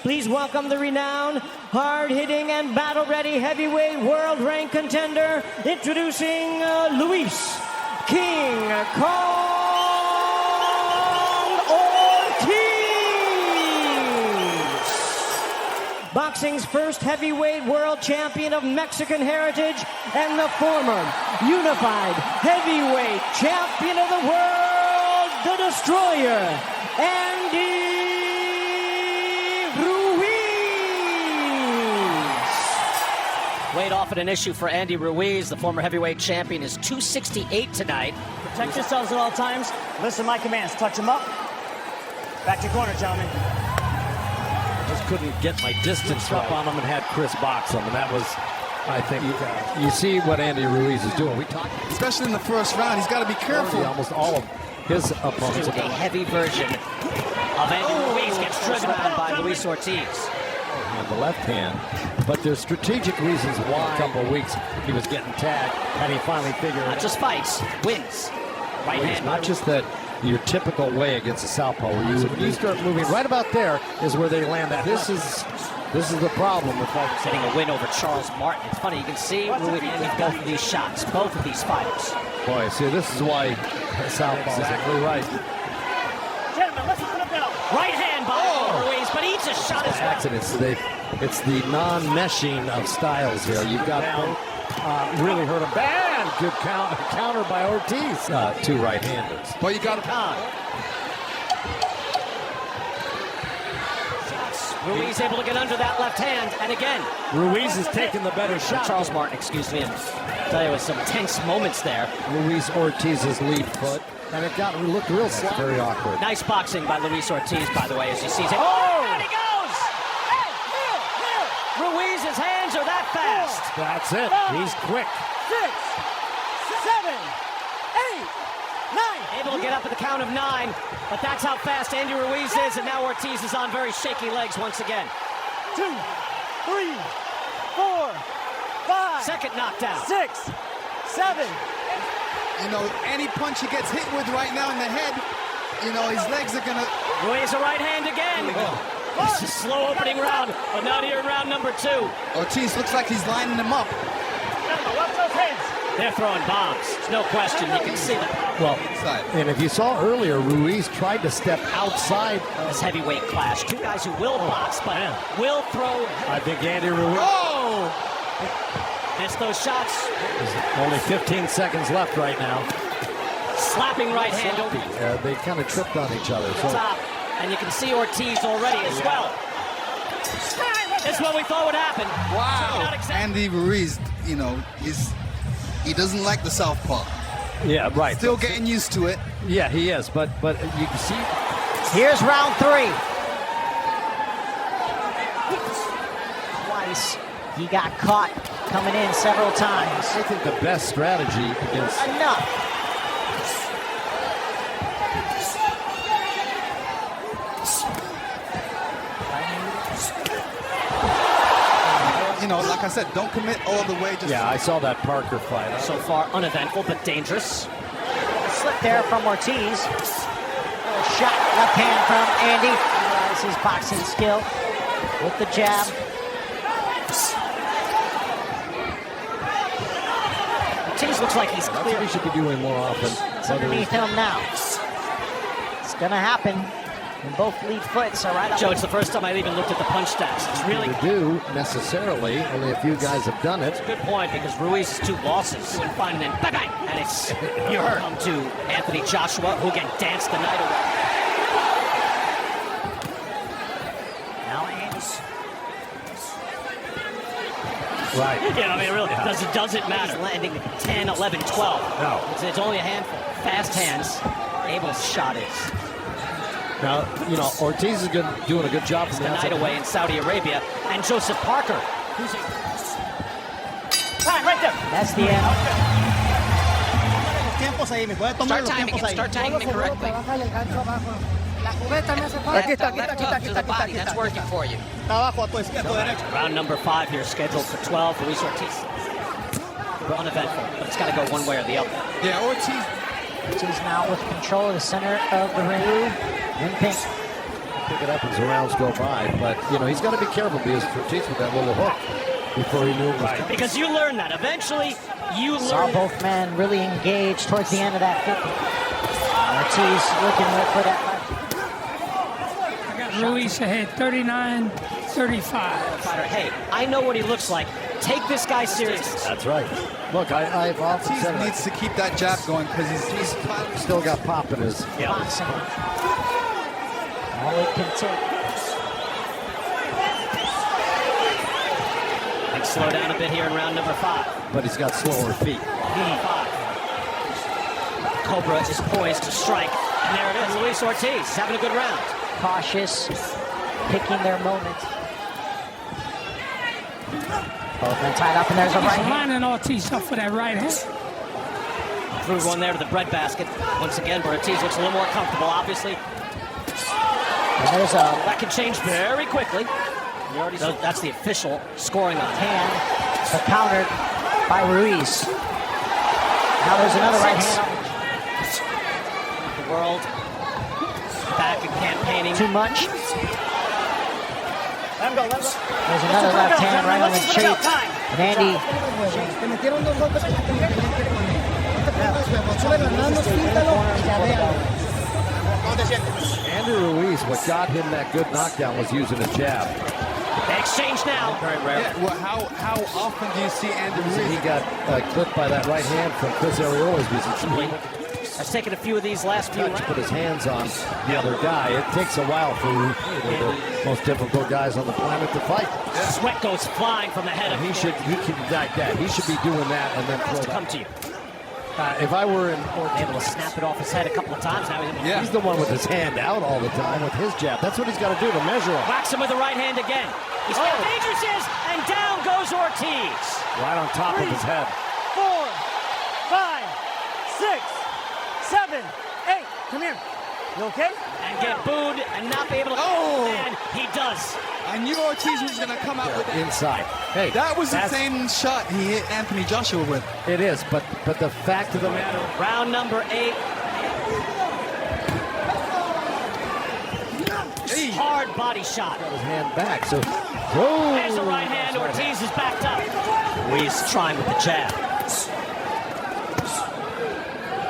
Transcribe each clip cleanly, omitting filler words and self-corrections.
Please welcome the renowned, hard-hitting, and battle-ready heavyweight world-ranked contender, introducing Luis King Kong Ortiz. Boxing's first heavyweight world champion of Mexican heritage and the former unified heavyweight champion of the world, the Destroyer, Andy Ruiz. Weight often an issue for Andy Ruiz. The former heavyweight champion is 268 tonight. Protect yourselves at all times. Listen to my commands. Touch him up. Back to your corner, gentlemen. Just couldn't get my distance up on him and had Chris box him, and that was, I think, you see what Andy Ruiz is doing. We talked, especially in the first round. He's got to be careful. Almost all of his opponents. A heavy version of Andy Ruiz gets driven down by Luis Ortiz. On the left hand, but there's strategic reasons why. A couple of weeks he was getting tagged, and he finally figured. Not just fights, wins. Right hand. It's not just that your typical way against a southpaw. When you start moving right about there is where they land at. This is the problem with folks. Getting a win over Charles Martin. It's funny, you can see Ruiz in both of these shots, both of these fighters. Boy, see, this is why southpaw is exactly right. Gentlemen, let's put him down. Right hand by Ruiz, but each a shot as well. Accidents. It's the non-meshing of styles here. You've got both really hurt him bad. Good counter by Ortiz. Two right-handers. Well, you got to Ruiz able to get under that left hand, and again, Ruiz is taking the better shot. Charles Martin, excuse me. And tell you, with some tense moments there. Luis Ortiz's lead foot, and it looked real slow. Very awkward. Nice boxing by Luis Ortiz, by the way, as you see. Oh! And he goes! Hey, here! Ruiz's hands are that fast. That's it. He's quick. 6, 7, 8, 9. Able to get up at the count of 9, but that's how fast Andy Ruiz is, and now Ortiz is on very shaky legs once again. 2, 3, 4, 5. Second knockdown. 6, 7. You know, any punch he gets hit with right now in the head, you know, his legs are gonna. Ruiz a right hand again. It's a slow opening round, but not here in round number 2. Ortiz looks like he's lining them up. Watch those hands. They're throwing bombs. There's no question. You can see that. Well, and if you saw earlier, Ruiz tried to step outside this heavyweight clash. Two guys who will box, but will throw. I think Andy Ruiz. Oh! Missed those shots. Only 15 seconds left right now. Slapping right hand over. They kind of tripped on each other. So. Top. And you can see Ortiz already as well. This is what we thought would happen. Wow. Andy Ruiz, you know, he doesn't like the southpaw. Yeah, right. Still getting used to it. Yeah, he is. But you can see. Here's round 3. Twice he got caught coming in several times. I think the best strategy against. Enough. You know, like I said, don't commit all the way. Yeah, I saw that Parker fight. So far, uneventful but dangerous. Slip there from Ortiz. A shot, left hand from Andy. That's his boxing skill with the jab. Ortiz looks like he's clear. He should be doing more often. It's underneath him now. It's gonna happen. And both lead foots are right up. Joe, it's the first time I've even looked at the punch stats. It's really to do necessarily. Only a few guys have done it. Good point, because Ruiz has 2 losses. And finally, then bang bang, and it's you heard him to Anthony Joshua, who again danced the night away. Now Andy's. Right. Yeah, I mean, it really doesn't matter. He's landing 10, 11, 12. No. It's only a handful. Fast hands. Abel's shot is. Now, you know, Ortiz is doing a good job from the night away in Saudi Arabia. And Joseph Parker. Right there. That's the end. Start tagging it correctly. That's working for you. Round number 5 here, scheduled for 12. Luis Ortiz. Uneventful, but it's got to go one way or the other. Yeah, Ortiz Ortiz now with control of the center of the ring in pink. pick it up as the rounds go by. But, you know, he's got to be careful because Ortiz with that little hook before he knew it was coming. Because you learn that. Eventually, you Saw learn. both men really engaged towards the end of that 50. Ortiz looking for that left. I got Ruiz ahead, 39-35. Hey, I know what he looks like. Take this guy seriously. That's right. Look, I've often Ortiz said it. needs to keep that jab going because he's Still got pop in his. Boxing. All it can take. And slow down a bit here in round number 5. But he's got slower feet. 5. Cobra is poised to strike. And there it is. Luis Ortiz having a good round. Cautious, picking their moment. Both men tied up, and there's a right He's hand. lining Ortiz up for that right hand. Threw one there to the breadbasket. Once again, Ortiz looks a little more comfortable, obviously. And there's a That can change very quickly. That's the official scoring on hand, but countered by Ruiz. Now there's another right hand. the world. Back and campaigning. Too much. Let him go, let him go. There's another left hand right on the cheek. And Andy. Andy Ruiz, what got him that good knockdown was using a jab. They exchange now. Very rare. Yeah, well, how often do you see Andy Ruiz? He got clipped by that right hand from Chris Ariola's Has taken a few of these last few to rounds. put his hands on the other guy. It takes a while for the most difficult guys on the planet to fight. Sweat goes flying from the head of He can like that. He should be doing that and then throw come that. to you. If I were in Able to snap it off his head a couple of times. Now he's able to He's the one with his hand out all the time with his jab. That's what he's got to do to measure him. whacks him with the right hand again. He's dangerous, is, and down goes Ortiz. Right on top of his head. 4, 5, 6, 7, 8. Come here. You okay? And get booed and not be able to. And he does. I knew Ortiz was going to come out with it. Inside. Hey, That was the that's- same shot he hit Anthony Joshua with. It is, but the fact of the matter. Round number 8. Hard body shot. His hand back. So, There's a right hand. Ortiz is backed up. Ruiz trying with the jab.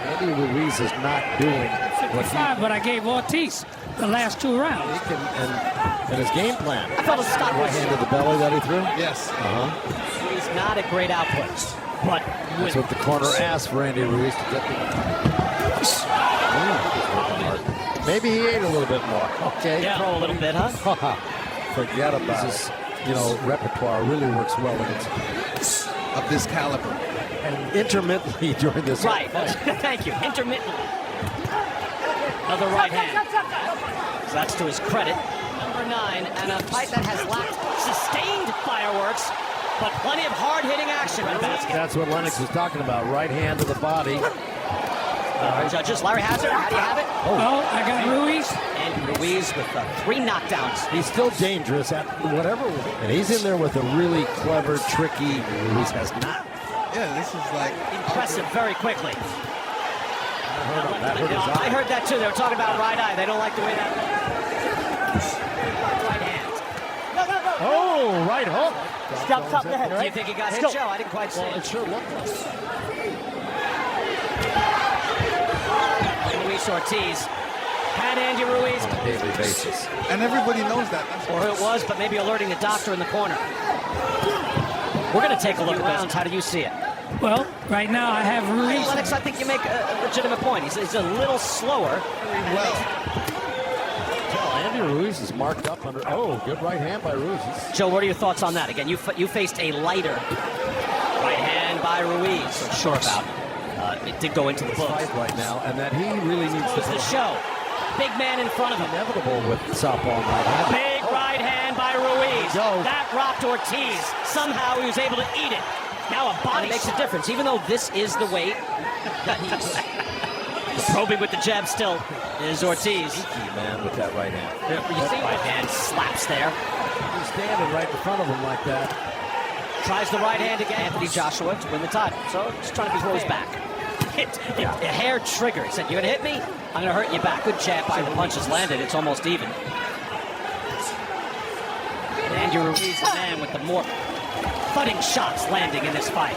Andy Ruiz is not doing what he 55, but I gave Ortiz the last 2 rounds. can and his game plan. I felt his stop Right was. hand to the belly that he threw. Yes. He's not a great output, but That's what the corner asked for Andy Ruiz to get the. Maybe he ate a little bit more. Okay. yeah, throw a little bit, huh? Forget about it. You know, repertoire really works well against Of this caliber. and intermittently during this. Right. Thank you. Intermittently. Another right hand. So that's to his credit. Number 9, and a fight that has lacked sustained fireworks, but plenty of hard-hitting action in the basket. That's what Lennox was talking about. Right hand to the body. Judges, Larry Hazard, how do you have it? Oh, I got Ruiz. And Ruiz with 3 knockdowns. He's still dangerous at whatever. And he's in there with a really clever, tricky. Ruiz has not. Yeah, this is like Impressive very quickly. That hurt his I eye. heard that too. They were talking about right eye. They don't like the way that. Right hand. Oh, right hook. Stop top the head, Do right? you think he got hit, Let's go. Joe? I didn't quite see Well, it it. sure looked like. Luis Ortiz had Andy Ruiz, On a daily basis. and everybody knows that. That's or it was, but maybe alerting the doctor in the corner. We're going to take a look at rounds. How do you see it? Well, right now I have Ruiz. Lennox, I think you make a legitimate point. He's a little slower. well. Andy Ruiz is marked up under. Oh, good right hand by Ruiz. Joe, what are your thoughts on that? Again, you faced a lighter right hand by Ruiz. So sure about it. It did go into the books. Fight right now, and that he really needs to Close the show. Big man in front of him. inevitable with southpaw and right hand. Big right hand by Ruiz. Go. That rocked Ortiz. Somehow he was able to eat it. Now a body makes a difference, even though this is the weight that he's probing with the jab still is Ortiz. Key man with that right hand. You see right hand slaps there. He's standing right in front of him like that. Tries the right hand again. Anthony Joshua to win the title. So just trying to be throws back. A hair trigger. He said, "You're gonna hit me? I'm gonna hurt you back." Good jab by the punches landed. It's almost even. Andy Ruiz, the man with the more thudding shots landing in this fight.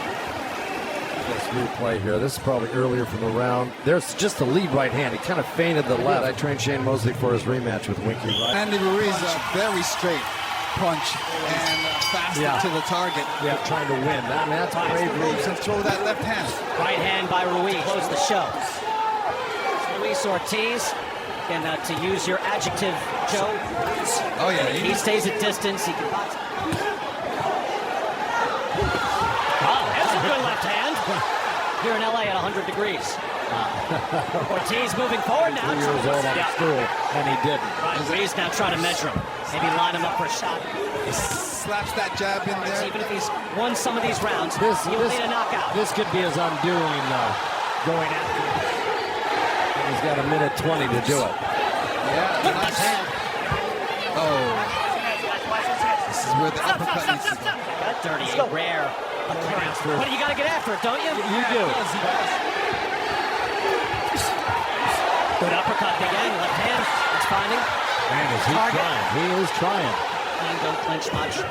This replay here. This is probably earlier from the round. There's just the lead right hand. He kind of feinted the left. I trained Shane Mosley for his rematch with Winky. Right? Andy Ruiz, very straight punch and faster to the target. Yeah, trying to win. That's brave moves. And throw that left hand. Right hand by Ruiz. Close the show. Luis Ortiz. And to use your adjective, Joe. Oh, yeah. He stays at distance. He can box. That's a good left hand. Here in LA at 100 degrees. Ortiz moving forward now. 3 years old on the stool, and he didn't. Right, Ruiz now trying to measure him. Maybe line him up for a shot. He slaps that jab in there. Even if he's won some of these rounds, he'll need a knockout. This could be his undoing going after him. He's got a minute 20 to do it. Yeah, nice hand. Oh. This is where the uppercut needs to go. That dirty, a rare occurrence. But you got to get after it, don't you? You do. Good uppercut again, left hand. It's finding. Man, is he trying? He is trying. And don't clinch much.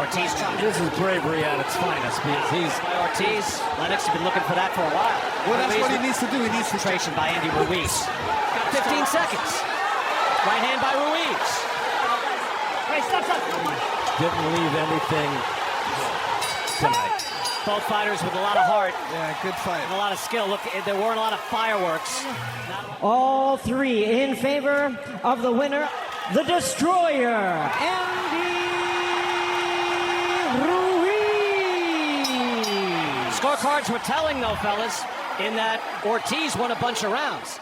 Ortiz trying. This is bravery at its finest because he's... Ortiz. Lennox has been looking for that for a while. Well, that's what he needs to do. He needs to... Concentration by Andy Ruiz. 15 seconds. Right hand by Ruiz. Hey, stop. Didn't leave anything tonight. Both fighters with a lot of heart. Yeah, good fight. And a lot of skill. Look, there weren't a lot of fireworks. All three in favor of the winner, the destroyer, Andy Ruiz. Scorecards were telling, though, fellas, in that Ortiz won a bunch of rounds.